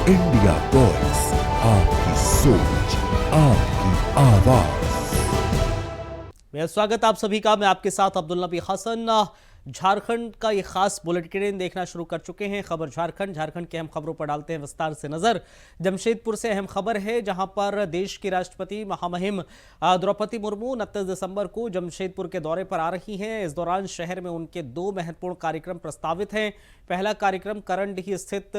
India voice, आपकी सोच, आपकी आवाज। मेरा स्वागत आप सभी का। मैं आपके साथ अब्दुल नबी हसन। झारखंड का ये खास बुलेटिन देखना शुरू कर चुके हैं। खबर झारखंड की अहम खबरों पर डालते हैं विस्तार से नजर। जमशेदपुर से अहम खबर है, जहां पर देश की राष्ट्रपति महामहिम द्रौपदी मुर्मू 29 दिसंबर को जमशेदपुर के दौरे पर आ रही हैं। इस दौरान शहर में उनके 2 महत्वपूर्ण कार्यक्रम प्रस्तावित हैं। पहला कार्यक्रम करंडीह स्थित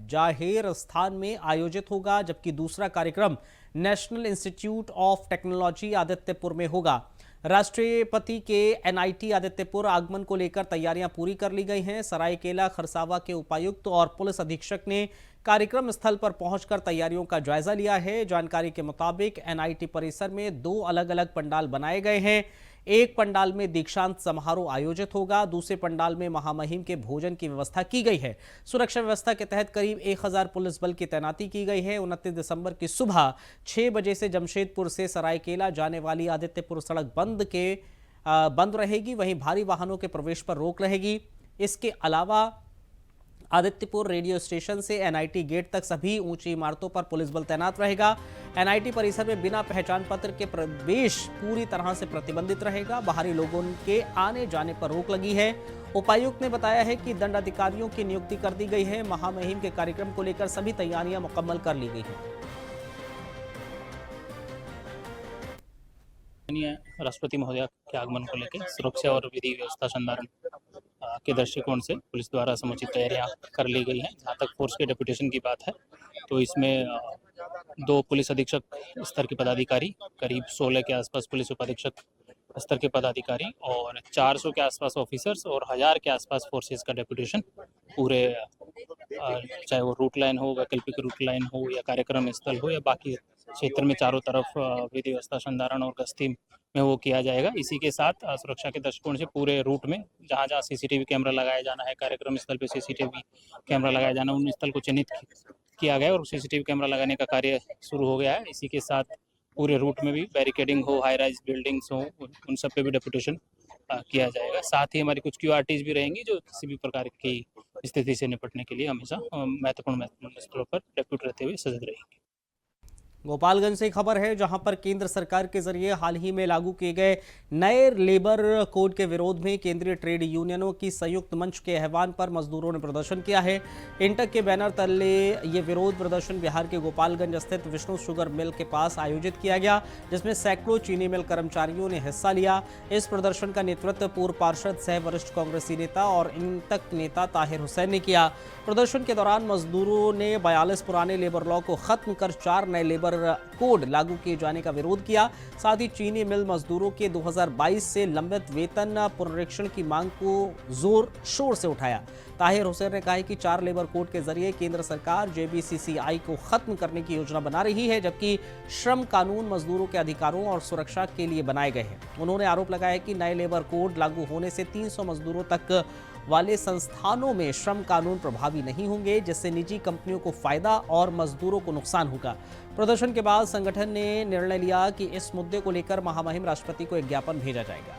जाहेर स्थान में आयोजित होगा, जबकि दूसरा कार्यक्रम national institute of technology Adityapur में होगा। राष्ट्रपति के एनआईटी आदित्यपुर आगमन को लेकर तैयारियां पूरी कर ली गई हैं। सरायकेला खरसावा के उपायुक्त और पुलिस अधीक्षक ने कार्यक्रम स्थल पर पहुंचकर तैयारियों का जायजा लिया है। जानकारी के मुताबिक एनआईटी परिसर में 2 अलग अलग पंडाल बनाए गए हैं। एक पंडाल में दीक्षांत समारोह आयोजित होगा, दूसरे पंडाल में महामहिम के भोजन की व्यवस्था की गई है। सुरक्षा व्यवस्था के तहत करीब 1000 पुलिस बल की तैनाती की गई है। 29 दिसंबर की सुबह 6 बजे से जमशेदपुर से सरायकेला जाने वाली आदित्यपुर सड़क बंद रहेगी। वहीं भारी वाहनों के प्रवेश पर रोक रहेगी। इसके अलावा आदित्यपुर रेडियो स्टेशन से एनआईटी गेट तक सभी ऊंची इमारतों पर पुलिस बल तैनात रहेगा। एनआईटी परिसर में बिना पहचान पत्र के प्रवेश पूरी तरह से प्रतिबंधित रहेगा। बाहरी लोगों के आने जाने पर रोक लगी है। उपायुक्त ने बताया है कि दंडाधिकारियों की नियुक्ति कर दी गई है। महामहिम के कार्यक्रम को लेकर सभी तैयारियां मुकम्मल कर ली गई हैं। राष्ट्रपति महोदय के आगमन को लेकर सुरक्षा और विधि व्यवस्था संधारण के दृष्टिकोण से पुलिस द्वारा समुचित तैयारियां कर ली गई हैं। जहाँ तक फोर्स के डेपुटेशन की बात है, तो इसमें 2 पुलिस अधीक्षक स्तर के पदाधिकारी, करीब 16 के आसपास पुलिस उपाधीक्षक स्तर के पदाधिकारी और 400 के आसपास ऑफिसर्स और 1000 के आसपास फोर्सेस का डेपुटेशन पूरे, चाहे वो रूट लाइन हो, वैकल्पिक रूट लाइन हो या कार्यक्रम स्थल हो या बाकी क्षेत्र में चारों तरफ विधि व्यवस्था संधारण और गश्ती में वो किया जाएगा। इसी के साथ सुरक्षा के दृष्टिकोण से पूरे रूट में जहाँ जहाँ सीसीटीवी कैमरा लगाया जाना है, कार्यक्रम स्थल पे सीसीटीवी कैमरा लगाया जाना, उन स्थल को चिन्हित किया गया और सीसीटीवी कैमरा लगाने का कार्य शुरू हो गया है। इसी के साथ पूरे रूट में भी बैरिकेडिंग हो, हाई राइज बिल्डिंग्स हो, उन सब पे भी डेपुटेशन किया जाएगा। साथ ही हमारी कुछ क्यूआरटीज भी रहेंगी जो किसी भी प्रकार की स्थिति से निपटने के लिए हमेशा महत्वपूर्ण स्थलों पर डेप्यूट रहते हुए सजग रहेंगे। गोपालगंज से खबर है, जहां पर केंद्र सरकार के जरिए हाल ही में लागू किए गए नए लेबर कोड के विरोध में केंद्रीय ट्रेड यूनियनों की संयुक्त मंच के आह्वान पर मजदूरों ने प्रदर्शन किया है। इंटक के बैनर तले ये विरोध प्रदर्शन बिहार के गोपालगंज स्थित विष्णु शुगर मिल के पास आयोजित किया गया, जिसमें सैकड़ों चीनी मिल कर्मचारियों ने हिस्सा लिया। इस प्रदर्शन का नेतृत्व पूर्व पार्षद सह वरिष्ठ कांग्रेसी नेता और इंटक नेता ताहिर हुसैन ने किया। प्रदर्शन के दौरान मजदूरों ने 42 पुराने लेबर लॉ को खत्म कर 4 नए लेबर कोड लागू किए जाने का विरोध किया। साथ ही चीनी मिल मजदूरों के 2022 से लंबित वेतन पुनरीक्षण की मांग को जोर शोर से उठाया। ताहिर हुसैन ने कहा कि 4 लेबर कोड के जरिए केंद्र सरकार जेबीसीसीआई को खत्म करने की योजना बना रही है, जबकि श्रम कानून मजदूरों के अधिकारों और सुरक्षा के लिए बनाए गए हैं। उन्होंने आरोप लगाया कि नए लेबर कोड लागू होने से 300 मजदूरों तक वाले संस्थानों में श्रम कानून प्रभावी नहीं होंगे, जिससे निजी कंपनियों को फायदा और मजदूरों को नुकसान होगा। प्रदर्शन के बाद संगठन ने निर्णय लिया कि इस मुद्दे को लेकर महामहिम राष्ट्रपति को एक ज्ञापन भेजा जाएगा।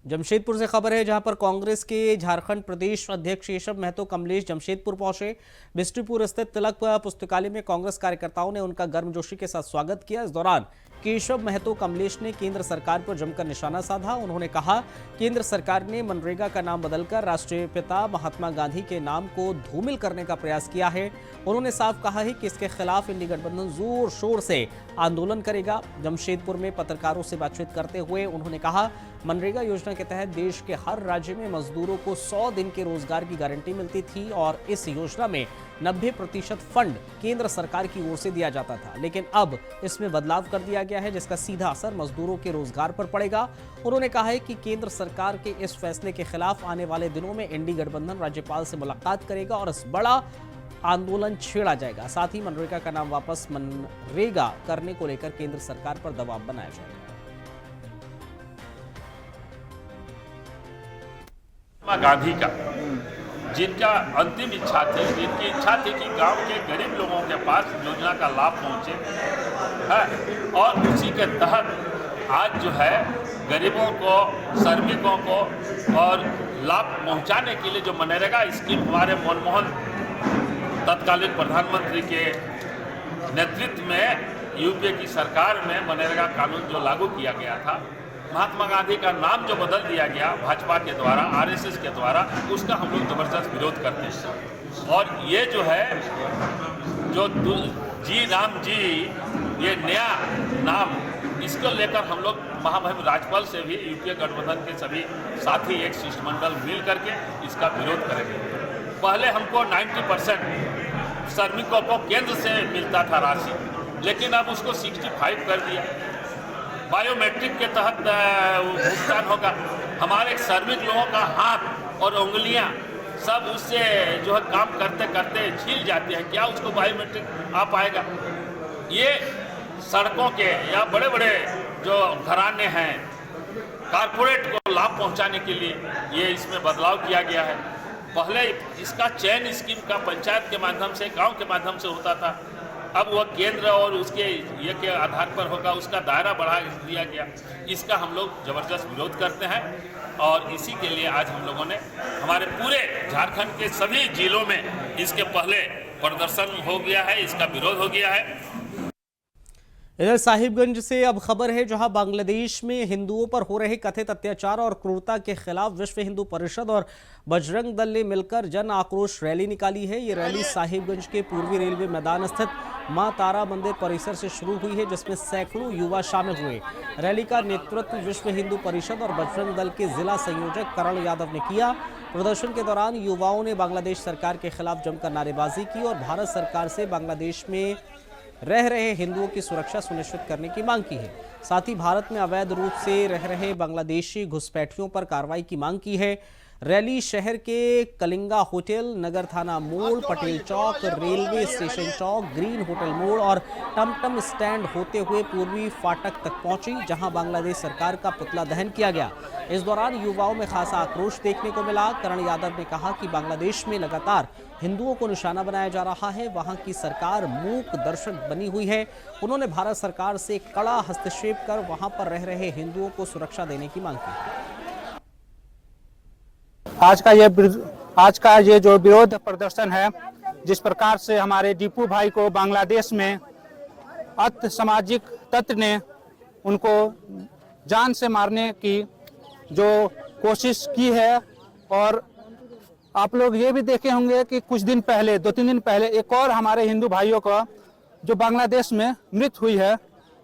जमशेदपुर से खबर है, जहां पर कांग्रेस के झारखंड प्रदेश अध्यक्ष केशव महतो कमलेश जमशेदपुर पहुंचे। बिस्ट्रीपुर स्थित तिलक पुस्तकालय में कांग्रेस कार्यकर्ताओं ने उनका गर्मजोशी के साथ स्वागत किया। इस दौरान केशव महतो कमलेश ने केंद्र सरकार पर जमकर निशाना साधा। उन्होंने कहा, केंद्र सरकार ने मनरेगा का नाम बदलकर राष्ट्रीय पिता महात्मा गांधी के नाम को धूमिल करने का प्रयास किया है। उन्होंने साफ कहा है कि इसके खिलाफ इंडी गठबंधन जोर शोर से आंदोलन करेगा। जमशेदपुर में पत्रकारों से बातचीत करते हुए उन्होंने कहा, मनरेगा योजना के तहत देश के हर राज्य में मजदूरों को 100 दिन के रोजगार की गारंटी मिलती थी और इस योजना में 90% फंड केंद्र सरकार की ओर से दिया जाता था, लेकिन अब इसमें बदलाव कर दिया गया है, जिसका सीधा असर मजदूरों के रोजगार पर पड़ेगा। उन्होंने कहा है कि केंद्र सरकार के इस फैसले के खिलाफ आने वाले दिनों में इंडी गठबंधन राज्यपाल से मुलाकात करेगा और इस बड़ा आंदोलन छेड़ा जाएगा। साथ ही मनरेगा का नाम वापस मनरेगा करने को लेकर केंद्र सरकार पर दबाव बनाया जाएगा। गांधी का जिनका अंतिम इच्छा थी, जिनकी इच्छा थी कि गांव के गरीब लोगों के पास योजना का लाभ पहुंचे है, और उसी के तहत आज जो है गरीबों को, श्रमिकों को और लाभ पहुंचाने के लिए जो मनरेगा स्कीम हमारे मनमोहन तत्कालीन प्रधानमंत्री के नेतृत्व में यूपीए की सरकार में मनरेगा कानून जो लागू किया गया था, महात्मा गांधी का नाम जो बदल दिया गया भाजपा के द्वारा, आरएसएस के द्वारा, उसका हम लोग जबरदस्त विरोध करते हैं। और ये जो है जो जी राम जी, ये नया नाम, इसको लेकर हम लोग महामहिम राज्यपाल से भी यूपीए गठबंधन के सभी साथी एक शिष्टमंडल मिल करके इसका विरोध करेंगे। पहले हमको 90% श्रमिकों को केंद्र से मिलता था राशि, लेकिन अब उसको 65 कर दिया। बायोमेट्रिक के तहत भुगतान होगा। हमारे श्रमिक लोगों का हाथ और उंगलियां सब उससे जो है काम करते करते छिल जाती है, क्या उसको बायोमेट्रिक आ पाएगा? ये सड़कों के या बड़े बड़े जो घराने हैं, कारपोरेट को लाभ पहुंचाने के लिए ये इसमें बदलाव किया गया है। पहले इसका चयन स्कीम का पंचायत के माध्यम से, गांव के माध्यम से होता था, अब वह केंद्र और उसके ये के आधार पर होगा, उसका दायरा बढ़ा दिया गया। इसका हम लोग जबरदस्त विरोध करते हैं और इसी के लिए आज हम लोगों ने हमारे पूरे झारखंड के सभी जिलों में इसके पहले प्रदर्शन हो गया है, इसका विरोध हो गया है। इधर साहिबगंज से अब खबर है, जहां बांग्लादेश में हिंदुओं पर हो रहे कथित अत्याचार और क्रूरता के खिलाफ विश्व हिंदू परिषद और बजरंग दल ने मिलकर जन आक्रोश रैली निकाली है। ये रैली साहिबगंज के पूर्वी रेलवे मैदान स्थित मां तारा मंदिर परिसर से शुरू हुई है, जिसमें सैकड़ों युवा शामिल हुए। रैली का नेतृत्व विश्व हिंदू परिषद और बजरंग दल के जिला संयोजक करण यादव ने किया। प्रदर्शन के दौरान युवाओं ने बांग्लादेश सरकार के खिलाफ जमकर नारेबाजी की और भारत सरकार से बांग्लादेश में रह रहे हिंदुओं की सुरक्षा सुनिश्चित करने की मांग की है। साथ ही भारत में अवैध रूप से रह रहे बांग्लादेशी घुसपैठियों पर कार्रवाई की मांग की है। रैली शहर के कलिंगा होटल, नगर थाना मोड़, पटेल चौक, रेलवे स्टेशन चौक, ग्रीन होटल मोड़ और टमटम स्टैंड होते हुए पूर्वी फाटक तक पहुंची, जहां बांग्लादेश सरकार का पुतला दहन किया गया। इस दौरान युवाओं में खासा आक्रोश देखने को मिला। करण यादव ने कहा कि बांग्लादेश में लगातार हिंदुओं को निशाना बनाया जा रहा है, वहां की सरकार मूक दर्शक बनी हुई है। उन्होंने भारत सरकार से कड़ा हस्तक्षेप कर वहां पर रह रहे हिंदुओं को सुरक्षा देने की मांग की। आज का ये जो विरोध प्रदर्शन है, जिस प्रकार से हमारे दीपू भाई को बांग्लादेश में असामाजिक तत्व ने उनको जान से मारने की जो कोशिश की है, और आप लोग ये भी देखे होंगे कि कुछ दिन पहले, 2-3 दिन पहले एक और हमारे हिंदू भाइयों को जो बांग्लादेश में मृत्यु हुई है,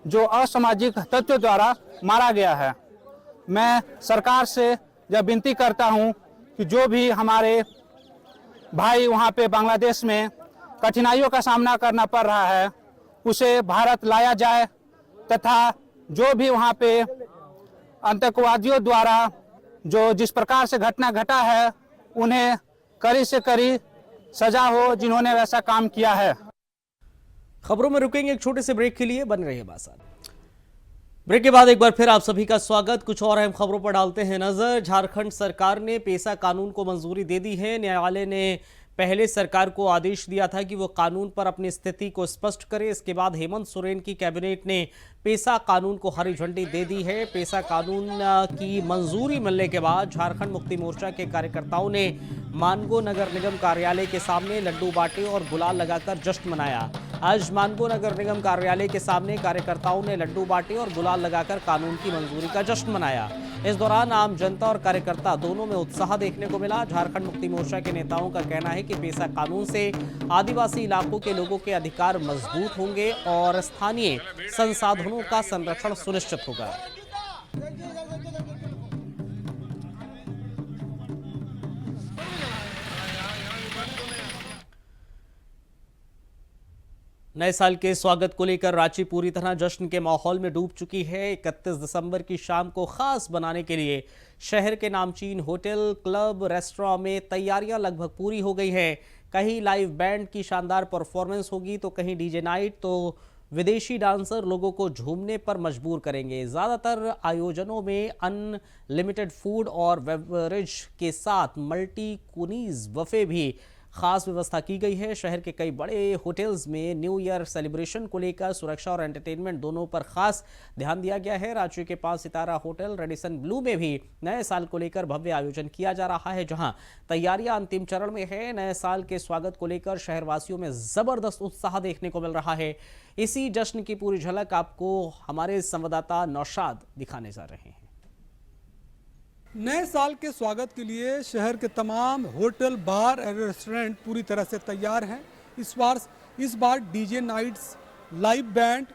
जो असामाजिक तत्व द्वारा मारा गया है। मैं सरकार से यह विनती करता हूं कि जो भी हमारे भाई वहां पे बांग्लादेश में कठिनाइयों का सामना करना पड़ रहा है, उसे भारत लाया जाए, तथा जो भी वहां पे आतंकवादियों द्वारा जो जिस प्रकार से घटना घटा है, उन्हें कड़ी से कड़ी सजा हो जिन्होंने वैसा काम किया है। खबरों में रुकेंगे एक छोटे से ब्रेक के लिए, बन रहिए हमारे साथ। ब्रेक के बाद एक बार फिर आप सभी का स्वागत। कुछ और अहम खबरों पर डालते हैं नजर। झारखंड सरकार ने पेसा कानून को मंजूरी दे दी है। न्यायालय ने पहले सरकार को आदेश दिया था कि वो कानून पर अपनी स्थिति को स्पष्ट करे। इसके बाद हेमंत सोरेन की कैबिनेट ने पेसा कानून को हरी झंडी दे दी है। पेसा कानून की मंजूरी मिलने के बाद झारखंड मुक्ति मोर्चा के कार्यकर्ताओं ने मानगो नगर निगम कार्यालय के सामने लड्डू बांटे और गुलाल लगाकर जश्न मनाया। आज मानगो नगर निगम कार्यालय के सामने कार्यकर्ताओं ने लड्डू बांटे और गुलाल लगाकर कानून की मंजूरी का जश्न मनाया। इस दौरान आम जनता और कार्यकर्ता दोनों में उत्साह देखने को मिला। झारखंड मुक्ति मोर्चा के नेताओं का कहना है कि पेसा कानून से आदिवासी इलाकों के लोगों के अधिकार मजबूत होंगे और स्थानीय संसाधनों का संरक्षण सुनिश्चित होगा। नए साल के स्वागत को लेकर रांची पूरी तरह जश्न के माहौल में डूब चुकी है। 31 दिसंबर की शाम को खास बनाने के लिए शहर के नामचीन होटल, क्लब, रेस्टोरेंट में तैयारियां लगभग पूरी हो गई हैं। कहीं लाइव बैंड की शानदार परफॉर्मेंस होगी तो कहीं डीजे नाइट, तो विदेशी डांसर लोगों को झूमने पर मजबूर करेंगे। ज़्यादातर आयोजनों में अनलिमिटेड फूड और बेवरेज के साथ मल्टी कुनीज बफे भी खास व्यवस्था की गई है। शहर के कई बड़े होटल्स में न्यू ईयर सेलिब्रेशन को लेकर सुरक्षा और एंटरटेनमेंट दोनों पर खास ध्यान दिया गया है। रांची के 5 सितारा होटल रेडिसन ब्लू में भी नए साल को लेकर भव्य आयोजन किया जा रहा है, जहां तैयारियां अंतिम चरण में है। नए साल के स्वागत को लेकर शहरवासियों में जबरदस्त उत्साह देखने को मिल रहा है। इसी जश्न की पूरी झलक आपको हमारे संवाददाता नौशाद दिखाने जा रहे हैं। नए साल के स्वागत के लिए शहर के तमाम होटल, बार और रेस्टोरेंट पूरी तरह से तैयार हैं। इस बार डीजे नाइट्स, लाइव बैंड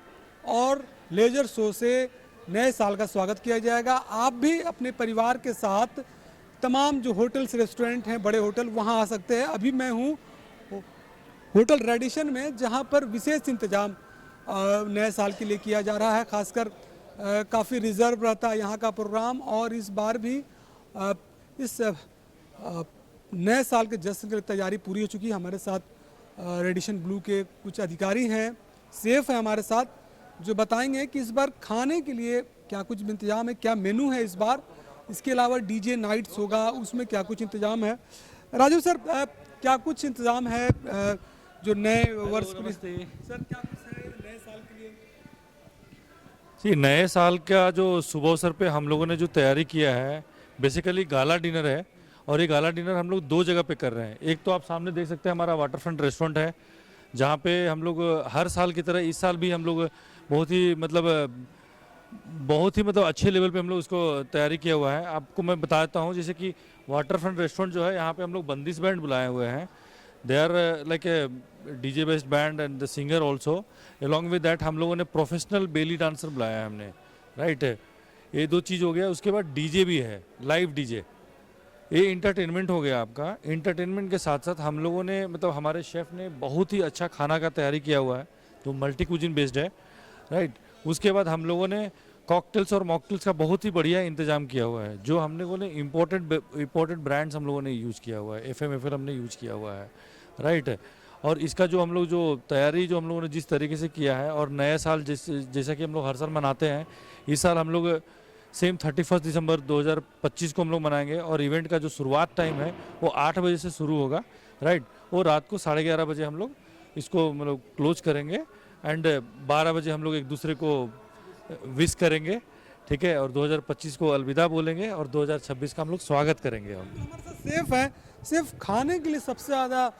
और लेजर शो से नए साल का स्वागत किया जाएगा। आप भी अपने परिवार के साथ तमाम जो होटल्स, रेस्टोरेंट हैं, बड़े होटल, वहां आ सकते हैं। अभी मैं हूं होटल रेडिसन में, जहां पर विशेष इंतजाम नए साल के लिए किया जा रहा है। खासकर काफ़ी रिजर्व रहता है यहाँ का प्रोग्राम, और इस बार भी इस नए साल के जश्न की तैयारी पूरी हो चुकी है। हमारे साथ रेडिसन ब्लू के कुछ अधिकारी हैं, सेफ है हमारे साथ, जो बताएंगे कि इस बार खाने के लिए क्या कुछ इंतजाम है, क्या मेनू है इस बार। इसके अलावा डीजे नाइट्स होगा, उसमें क्या कुछ इंतजाम है। राजू सर, क्या कुछ इंतजाम है जो नए वर्ष के लिए? सर, क्या कुछ है नए साल के लिए? जी, नए साल का जो सुबह अवसर पे हम लोगों ने जो तैयारी किया है, बेसिकली गाला डिनर है। और ये गाला डिनर हम लोग 2 जगह पे कर रहे हैं। एक तो आप सामने देख सकते हैं, हमारा वाटर फ्रंट रेस्टोरेंट है, जहाँ पे हम लोग हर साल की तरह इस साल भी हम लोग बहुत ही अच्छे लेवल पे हम लोग इसको तैयारी किया हुआ है। आपको मैं बता देता हूँ, जैसे कि वाटर फ्रंट रेस्टोरेंट जो है, यहाँ पे हम लोग बंदिश बैंड बुलाए हुए हैं। They are like a DJ based band and the singer also. Along with that हम लोगों ने प्रोफेशनल बेली डांसर बुलाया है हमने, राइट। ये 2 चीज़ हो गया। उसके बाद डीजे भी है, लाइव डीजे। ये इंटरटेनमेंट हो गया आपका। इंटरटेनमेंट के साथ साथ हम लोगों ने हमारे शेफ़ ने बहुत ही अच्छा खाना का तैयारी किया हुआ है, तो मल्टी कुजिन बेस्ड है, राइट। उसके बाद हम लोगों ने कॉकटेल्स और मॉकटेल्स का बहुत ही बढ़िया इंतजाम किया हुआ है, जो हम लोगों ने इम्पोर्टेड ब्रांड्स हम लोगों ने यूज़ किया हुआ है, FMFL हमने यूज़ किया हुआ है, राइट। और इसका जो हम लोग जो तैयारी जो हम लोगों ने जिस तरीके से किया है, और नया साल जैसा कि हम लोग हर साल मनाते हैं, इस साल हम लोग सेम 31 दिसंबर 2025 को हम लोग मनाएंगे। और इवेंट का जो शुरुआत टाइम है वो 8 बजे से शुरू होगा, राइट। और रात को 11:30 बजे हम लोग इसको क्लोज करेंगे, एंड 12 बजे हम लोग एक दूसरे को विश करेंगे, ठीक है। और 2025 को अलविदा बोलेंगे, और 2026 का हम लोग स्वागत करेंगे। हमारे साथ सेफ है। सिर्फ खाने के लिए सबसे ज़्यादा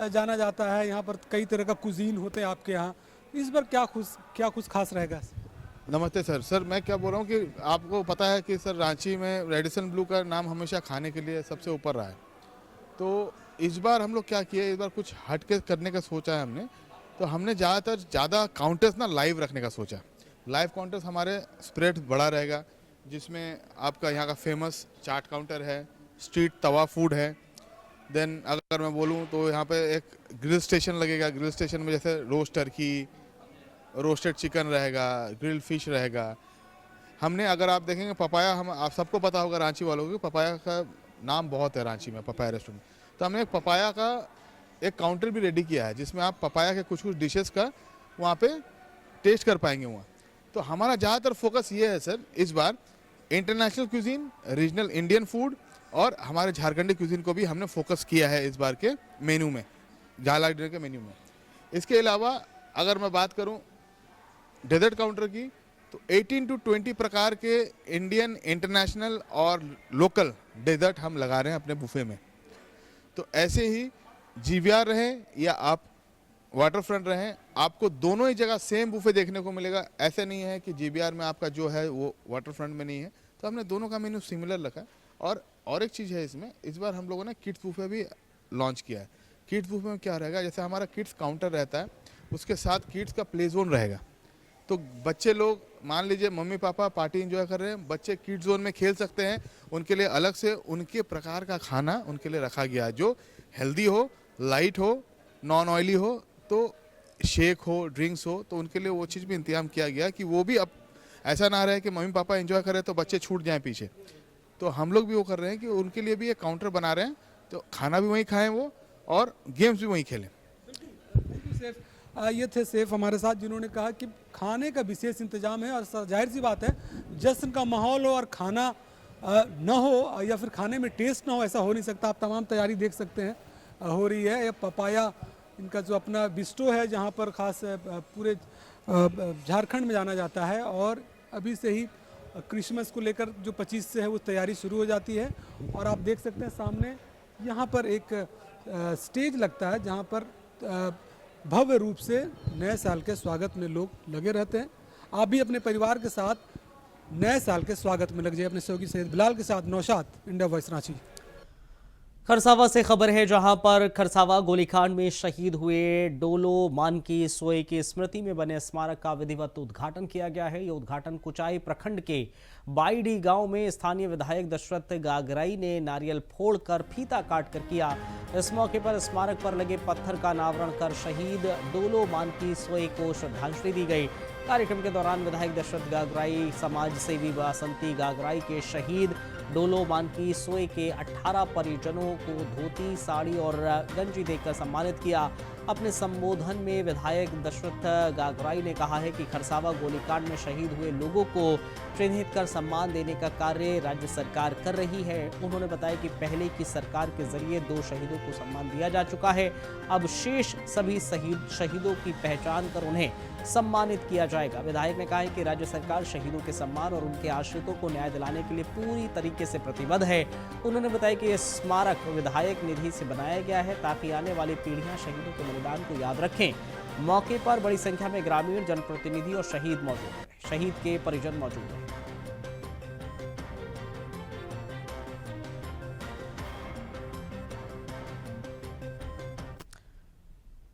जाना जाता है, यहाँ पर कई तरह का कुजीन होते हैं आपके यहाँ। इस बार क्या कुछ खास रहेगा? नमस्ते सर, मैं क्या बोल रहा हूँ कि आपको पता है कि सर रांची में रेडिसन ब्लू का नाम हमेशा खाने के लिए सबसे ऊपर रहा है। तो इस बार हम लोग क्या किए, इस बार कुछ हट के करने का सोचा है हमने। तो हमने ज़्यादा काउंटर्स ना लाइव रखने का सोचा। लाइव काउंटर्स हमारे स्प्रेड बड़ा रहेगा, जिसमें आपका यहाँ का फेमस चाट काउंटर है, स्ट्रीट तवा फूड है। देन अगर मैं बोलूँ तो यहाँ पे एक ग्रिल स्टेशन लगेगा। ग्रिल स्टेशन में जैसे रोस्ट टर्की, रोस्टेड चिकन रहेगा, ग्रिल फिश रहेगा। हमने, अगर आप देखेंगे पपाया, आप सबको पता होगा रांची वालों को, पपाया का नाम बहुत है रांची में, पपाया रेस्टोरेंट। तो हमने एक पपाया का एक काउंटर भी रेडी किया है, जिसमें आप पपाया के कुछ डिशेस का वहाँ पे टेस्ट कर पाएंगे वहाँ। तो हमारा ज़्यादातर फोकस ये है सर, इस बार international cuisine, regional Indian food और हमारे झारखंडी क्यूजीन को भी हमने फोकस किया है इस बार के मेन्यू में, गाला डिनर के मेन्यू में। इसके अलावा अगर मैं बात करूँ डेजर्ट काउंटर की, तो 18 to 20 प्रकार के इंडियन, इंटरनेशनल और लोकल डेजर्ट हम लगा रहे हैं अपने बुफे में। तो ऐसे ही GVR रहे या आप वाटर फ्रंट रहें, आपको दोनों ही जगह सेम बुफे देखने को मिलेगा। ऐसे नहीं है कि GVR में आपका जो है वो वाटर फ्रंट में नहीं है। तो हमने दोनों का मेन्यू सिमिलर रखा है। और एक चीज़ है इसमें, इस बार हम लोगों ने किड्स बुफे भी लॉन्च किया है। किड्स बुफे में क्या रहेगा, जैसे हमारा किड्स काउंटर रहता है, उसके साथ किड्स का प्ले जोन रहेगा। तो बच्चे लोग, मान लीजिए मम्मी पापा पार्टी एंजॉय कर रहे हैं, बच्चे किड्स जोन में खेल सकते हैं। उनके लिए अलग से उनके प्रकार का खाना उनके लिए रखा गया है, जो हेल्दी हो, लाइट हो, नॉन ऑयली हो, तो शेक हो, ड्रिंक्स हो। तो उनके लिए वो चीज़ भी इंतजाम किया गया कि वो भी अब ऐसा ना रहे कि मम्मी पापा एंजॉय करें तो बच्चे छूट जाएं पीछे। तो हम लोग भी वो कर रहे हैं कि उनके लिए भी एक काउंटर बना रहे हैं, तो खाना भी वहीं खाएं वो, और गेम्स भी वहीं खेलें। ये थे सेफ हमारे साथ, जिन्होंने कहा कि खाने का विशेष इंतजाम है। और जाहिर सी बात है, जश्न का माहौल हो और खाना ना हो, या फिर खाने में टेस्ट ना हो, ऐसा हो नहीं सकता। आप तमाम तैयारी देख सकते हैं। हो रही है। यह पपाया इनका जो अपना बिस्ट्रो है जहाँ पर खास पूरे झारखंड में जाना जाता है, और अभी से ही क्रिसमस को लेकर जो 25 से है वो तैयारी शुरू हो जाती है। और आप देख सकते हैं सामने यहाँ पर एक स्टेज लगता है जहाँ पर भव्य रूप से नए साल के स्वागत में लोग लगे रहते हैं। आप भी अपने परिवार के साथ नए साल के स्वागत में लग जाइए। अपने सहयोगी सैयद बिलाल के साथ नौशाद, इंडिया वॉइस, रांची। खरसावा से खबर है जहां पर खरसावा गोलीकांड में शहीद हुए डोलो मानकी सोए की स्मृति में बने स्मारक का विधिवत उद्घाटन किया गया है। ये उद्घाटन कुचाई प्रखंड के बाईडी गांव में स्थानीय विधायक दशरथ गागराई ने नारियल फोड़कर फीता काटकर किया। इस मौके पर स्मारक पर लगे पत्थर का अनावरण कर शहीद डोलो मानकी सोए को श्रद्धांजलि दी गई। कार्यक्रम के दौरान विधायक दशरथ गागराई समाज सेवी बासंती गागराई के शहीद डोलो मानकी सोए के 18 परिजनों को धोती, साड़ी और गंजी देकर सम्मानित किया। अपने संबोधन में विधायक दशरथ गागराई ने कहा है कि खरसावा गोलीकांड में शहीद हुए लोगों को चिन्हित कर सम्मान देने का कार्य राज्य सरकार कर रही है। उन्होंने बताया कि पहले की सरकार के जरिए 2 शहीदों को सम्मान दिया जा चुका है। अब शेष सभी शहीदों की पहचान कर उन्हें सम्मानित किया जाएगा। विधायक ने कहा है कि राज्य सरकार शहीदों के सम्मान और उनके आश्रितों को न्याय दिलाने के लिए पूरी तरीके से प्रतिबद्ध है। उन्होंने बताया कि यह स्मारक विधायक निधि से बनाया गया है ताकि आने वाली पीढ़ियां शहीदों के बलिदान को याद रखें। मौके पर बड़ी संख्या में ग्रामीण, जनप्रतिनिधि और शहीद मौजूद रहे, शहीद के परिजन मौजूद रहे।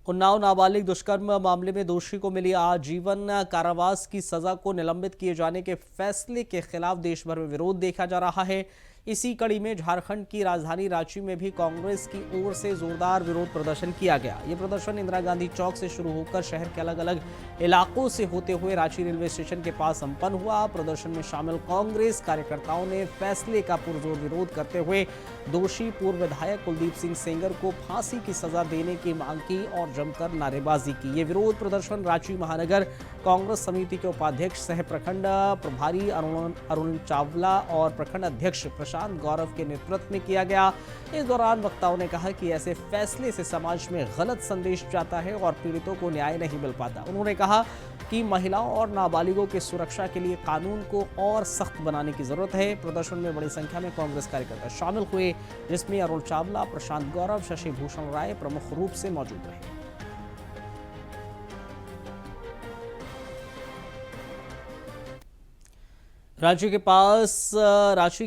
उन्नाव नाबालिग दुष्कर्म मामले में दोषी को मिली आजीवन कारावास की सजा को निलंबित किए जाने के फैसले के खिलाफ देश भर में विरोध देखा जा रहा है। इसी कड़ी में झारखंड की राजधानी रांची में भी कांग्रेस की ओर से जोरदार विरोध प्रदर्शन किया गया। ये प्रदर्शन इंदिरा गांधी चौक से शुरू होकर शहर के अलग अलग इलाकों से होते हुए रांची रेलवे स्टेशन के पास संपन्न हुआ। प्रदर्शन में शामिल कांग्रेस कार्यकर्ताओं ने फैसले का पुरजोर विरोध करते हुए दोषी पूर्व विधायक कुलदीप सिंह सेंगर को फांसी की सजा देने की मांग की और जमकर नारेबाजी की। ये विरोध प्रदर्शन रांची महानगर कांग्रेस समिति के उपाध्यक्ष सह प्रखंड प्रभारी अरुण चावला और प्रखंड अध्यक्ष प्रशांत गौरव के नेतृत्व में किया गया। इस दौरान वक्ताओं ने कहा कि ऐसे फैसले से समाज में गलत संदेश जाता है और पीड़ितों को न्याय नहीं मिल पाता। उन्होंने कहा कि महिलाओं और नाबालिगों की सुरक्षा के लिए कानून को और सख्त बनाने की जरूरत है। प्रदर्शन में बड़ी संख्या में कांग्रेस कार्यकर्ता शामिल हुए, जिसमें अरुण चावला, प्रशांत गौरव, शशि भूषण राय प्रमुख रूप से मौजूद रहे। रांची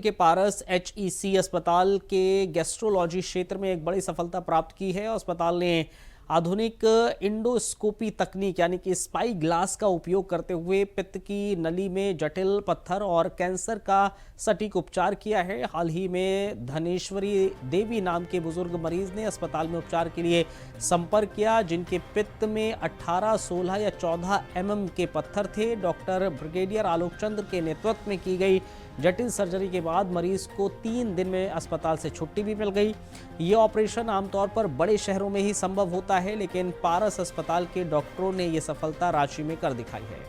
के पारस HEC अस्पताल के गैस्ट्रोलॉजी क्षेत्र में एक बड़ी सफलता प्राप्त की है। अस्पताल ने आधुनिक इंडोस्कोपी तकनीक यानी कि स्पाई ग्लास का उपयोग करते हुए पित्त की नली में जटिल पत्थर और कैंसर का सटीक उपचार किया है। हाल ही में धनेश्वरी देवी नाम के बुजुर्ग मरीज ने अस्पताल में उपचार के लिए संपर्क किया, जिनके पित्त में 18, 16 या 14 mm के पत्थर थे। डॉक्टर ब्रिगेडियर आलोक चंद्र के नेतृत्व में की गई जटिल सर्जरी के बाद मरीज को 3 दिन में अस्पताल से छुट्टी भी मिल गई। ये ऑपरेशन आमतौर पर बड़े शहरों में ही संभव होता है, लेकिन पारस अस्पताल के डॉक्टरों ने ये सफलता रांची में कर दिखाई है।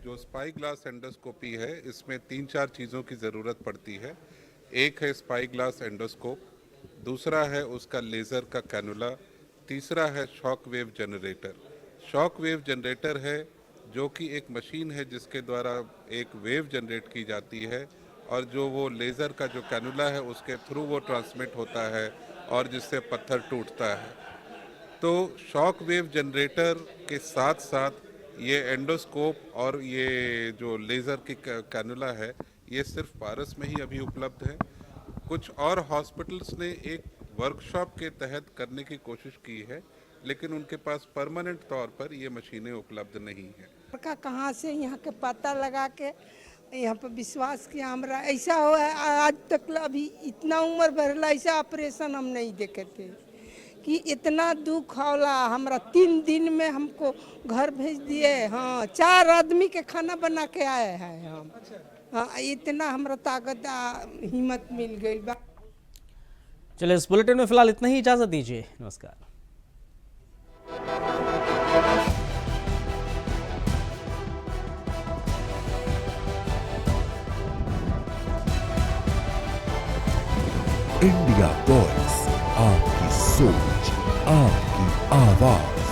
जो स्पाई ग्लास एंडोस्कोपी है, इसमें 3-4 चीज़ों की ज़रूरत पड़ती है। एक है स्पाई ग्लास एंडोस्कोप, दूसरा है उसका लेज़र का कैनुला, तीसरा है shock wave generator. Shock wave generator है जो कि एक मशीन है जिसके द्वारा एक वेव जनरेट की जाती है और जो वो लेज़र का जो कैनुला है उसके थ्रू वो ट्रांसमिट होता है और जिससे पत्थर टूटता है। तो शॉक वेव जनरेटर के साथ साथ ये एंडोस्कोप और ये जो लेज़र की कैनुला है, ये सिर्फ पारस में ही अभी उपलब्ध है। कुछ और हॉस्पिटल्स ने एक वर्कशॉप के तहत करने की कोशिश की है, लेकिन उनके पास परमानेंट तौर पर ये मशीनें उपलब्ध नहीं है। कहाँ से यहाँ के पता लगा के यहाँ पर विश्वास किया हमरा ऐसा हो है। आज तक अभी इतना उम्र बढ़ला ऐसा ऑपरेशन हम नहीं देखे थे कि इतना दुख होला। हमरा 3 दिन में हमको घर भेज दिए। हाँ, 4 आदमी के खाना बना के आए हैं हम। हाँ, इतना हमरा ताकत हिम्मत मिल गई बा। चलिए, इस बुलेटिन में फिलहाल इतना ही, इजाजत दीजिए, नमस्कार। इंडिया वॉइस, आपकी सोच, आपकी आवाज।